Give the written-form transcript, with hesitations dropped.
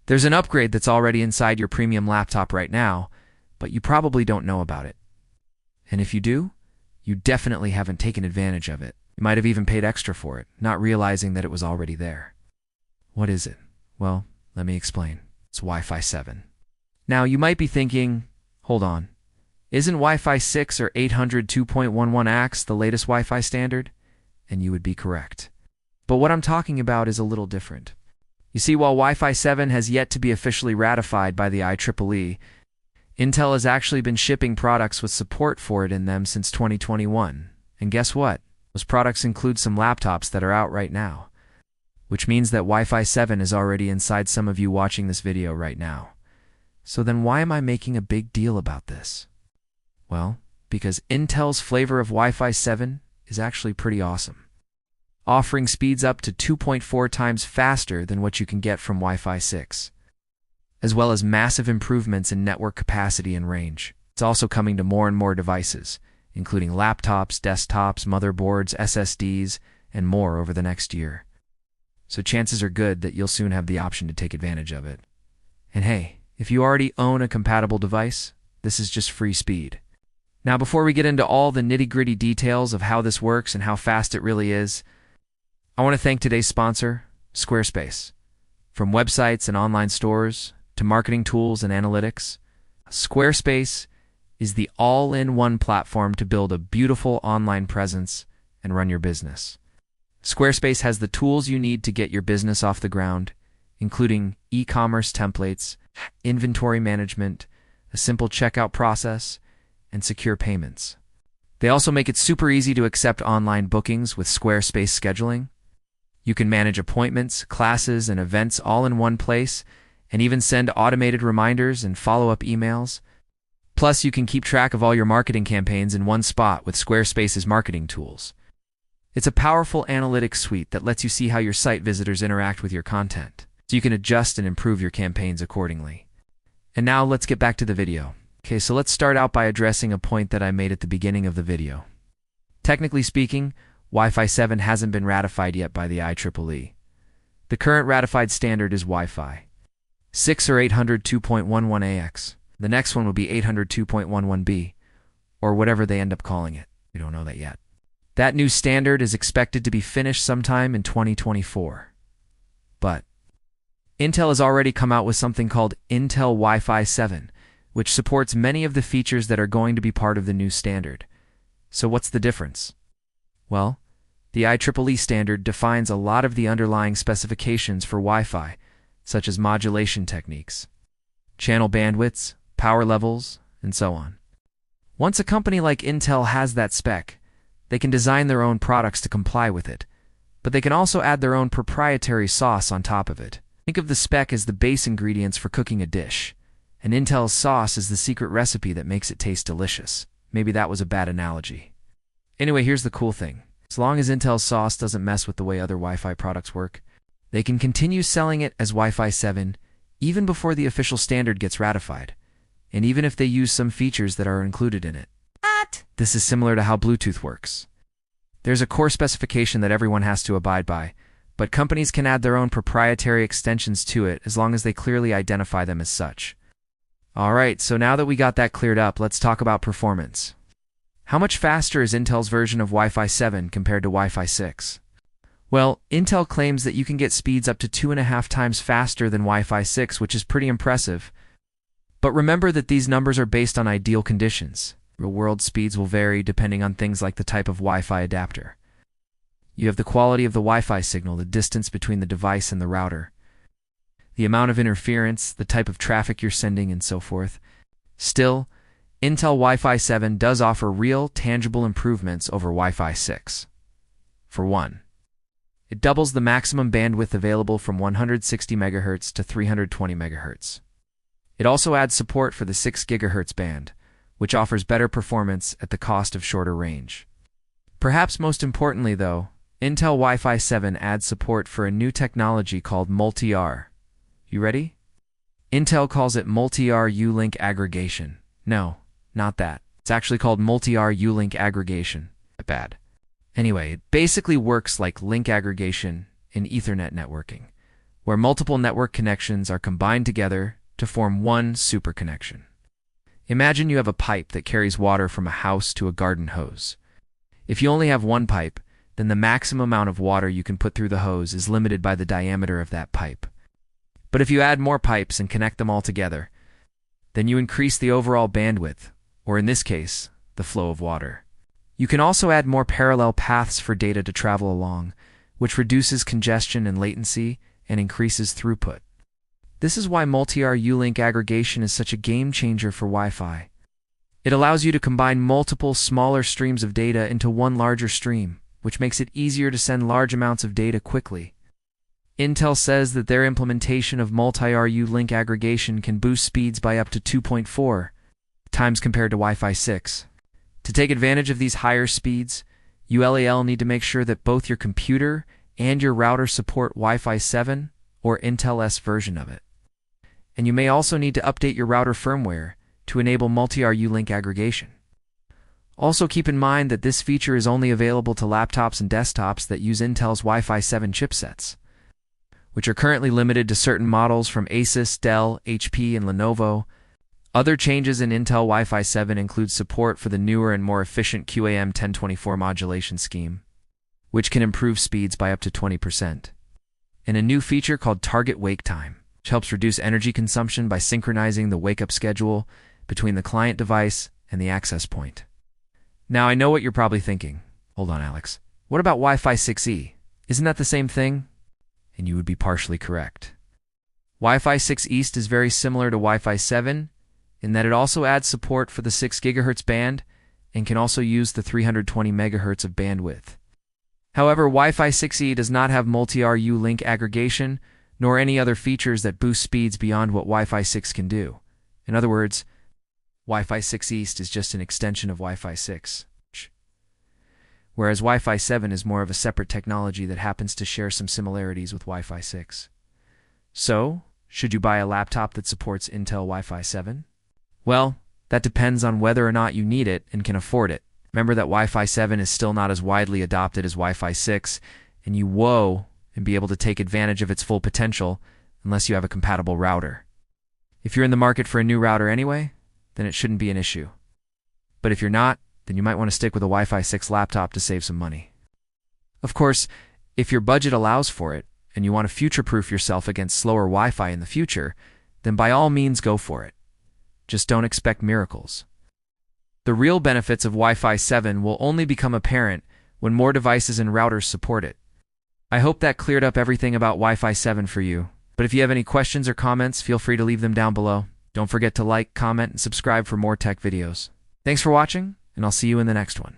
There's an upgrade that's already inside your premium laptop right now, but you probably don't know about it. And if you do, you definitely haven't taken advantage of it. You might have even paid extra for it, not realizing that it was already there. What is it? Well, let me explain. It's Wi-Fi 7. Now, you might be thinking, hold on, isn't Wi-Fi 6 or 802.11ax the latest Wi-Fi standard? And you would be correct. But what I'm talking about is a little different. You see, while Wi-Fi 7 has yet to be officially ratified by the IEEE, Intel has actually been shipping products with support for it in them since 2021. And guess what? Those products include some laptops that are out right now, which means that Wi-Fi 7 is already inside some of you watching this video right now. So then why am I making a big deal about this? Well, because Intel's flavor of Wi-Fi 7 is actually pretty awesome, offering speeds up to 2.4 times faster than what you can get from Wi-Fi 6, as well as massive improvements in network capacity and range. It's also coming to more and more devices, including laptops, desktops, motherboards, SSDs, and more over the next year. So chances are good that you'll soon have the option to take advantage of it. And hey, if you already own a compatible device, this is just free speed. Now, before we get into all the nitty-gritty details of how this works and how fast it really is, I want to thank today's sponsor, Squarespace. From websites and online stores to marketing tools and analytics, Squarespace is the all-in-one platform to build a beautiful online presence and run your business. Squarespace has the tools you need to get your business off the ground, including e-commerce templates, inventory management, a simple checkout process, and secure payments. They also make it super easy to accept online bookings with Squarespace scheduling. You can manage appointments, classes, and events all in one place, and even send automated reminders and follow-up emails. Plus, you can keep track of all your marketing campaigns in one spot with Squarespace's marketing tools. It's a powerful analytics suite that lets you see how your site visitors interact with your content, so you can adjust and improve your campaigns accordingly. And now let's get back to the video. Okay, so let's start out by addressing a point that I made at the beginning of the video. Technically speaking, Wi-Fi 7 hasn't been ratified yet by the IEEE. The current ratified standard is Wi-Fi 6 or 802.11ax. The next one will be 802.11b, or whatever they end up calling it. We don't know that yet. That new standard is expected to be finished sometime in 2024. But Intel has already come out with something called Intel Wi-Fi 7, which supports many of the features that are going to be part of the new standard. So what's the difference? Well, the IEEE standard defines a lot of the underlying specifications for Wi-Fi, such as modulation techniques, channel bandwidths, power levels, and so on. Once a company like Intel has that spec, they can design their own products to comply with it, but they can also add their own proprietary sauce on top of it. Think of the spec as the base ingredients for cooking a dish, and Intel's sauce is the secret recipe that makes it taste delicious. Maybe that was a bad analogy. Anyway, here's the cool thing. As long as Intel's sauce doesn't mess with the way other Wi-Fi products work, they can continue selling it as Wi-Fi 7 even before the official standard gets ratified, and even if they use some features that are included in it. What? This is similar to how Bluetooth works. There's a core specification that everyone has to abide by, but companies can add their own proprietary extensions to it as long as they clearly identify them as such. Alright, so now that we got that cleared up, let's talk about performance. How much faster is Intel's version of Wi-Fi 7 compared to Wi-Fi 6? Well, Intel claims that you can get speeds up to 2.5 times faster than Wi-Fi 6, which is pretty impressive. But remember that these numbers are based on ideal conditions. Real-world speeds will vary depending on things like the type of Wi-Fi adapter. You have the quality of the Wi-Fi signal, the distance between the device and the router, the amount of interference, the type of traffic you're sending, and so forth. Still, Intel Wi-Fi 7 does offer real, tangible improvements over Wi-Fi 6. For one, it doubles the maximum bandwidth available from 160 MHz to 320 MHz. It also adds support for the 6 GHz band, which offers better performance at the cost of shorter range. Perhaps most importantly, though, Intel Wi-Fi 7 adds support for a new technology called multi-R. You ready? Intel calls it multi-R U-Link aggregation. No, not that. It's actually called multi-R U-Link aggregation. Bad. Anyway, it basically works like link aggregation in Ethernet networking, where multiple network connections are combined together to form one super connection. Imagine you have a pipe that carries water from a house to a garden hose. If you only have one pipe, then the maximum amount of water you can put through the hose is limited by the diameter of that pipe. But if you add more pipes and connect them all together, then you increase the overall bandwidth, or in this case, the flow of water. You can also add more parallel paths for data to travel along, which reduces congestion and latency and increases throughput. This is why multi-RU link aggregation is such a game changer for Wi-Fi. It allows you to combine multiple smaller streams of data into one larger stream, which makes it easier to send large amounts of data quickly. Intel says that their implementation of multi-RU link aggregation can boost speeds by up to 2.4 times compared to Wi-Fi 6. To take advantage of these higher speeds, ULAL need to make sure that both your computer and your router support Wi-Fi 7 or Intel S version of it. And you may also need to update your router firmware to enable multi-RU link aggregation. Also keep in mind that this feature is only available to laptops and desktops that use Intel's Wi-Fi 7 chipsets, which are currently limited to certain models from Asus, Dell, HP, and Lenovo. Other changes in Intel Wi-Fi 7 include support for the newer and more efficient QAM 1024 modulation scheme, which can improve speeds by up to 20%, and a new feature called Target Wake Time, which helps reduce energy consumption by synchronizing the wake-up schedule between the client device and the access point. Now, I know what you're probably thinking. Hold on, Alex. What about Wi-Fi 6E? Isn't that the same thing? And you would be partially correct. Wi-Fi 6 East is very similar to Wi-Fi 7 in that it also adds support for the 6 GHz band and can also use the 320 MHz of bandwidth. However, Wi-Fi 6E does not have multi-RU link aggregation nor any other features that boost speeds beyond what Wi-Fi 6 can do. In other words, Wi-Fi 6 East is just an extension of Wi-Fi 6, whereas Wi-Fi 7 is more of a separate technology that happens to share some similarities with Wi-Fi 6. So, should you buy a laptop that supports Intel Wi-Fi 7? Well, that depends on whether or not you need it and can afford it. Remember that Wi-Fi 7 is still not as widely adopted as Wi-Fi 6, and you won't be able to take advantage of its full potential unless you have a compatible router. If you're in the market for a new router anyway, then it shouldn't be an issue. But if you're not, then you might want to stick with a Wi-Fi 6 laptop to save some money. Of course, if your budget allows for it, and you want to future-proof yourself against slower Wi-Fi in the future, then by all means go for it. Just don't expect miracles. The real benefits of Wi-Fi 7 will only become apparent when more devices and routers support it. I hope that cleared up everything about Wi-Fi 7 for you. But if you have any questions or comments, feel free to leave them down below. Don't forget to like, comment, and subscribe for more tech videos. Thanks for watching, and I'll see you in the next one.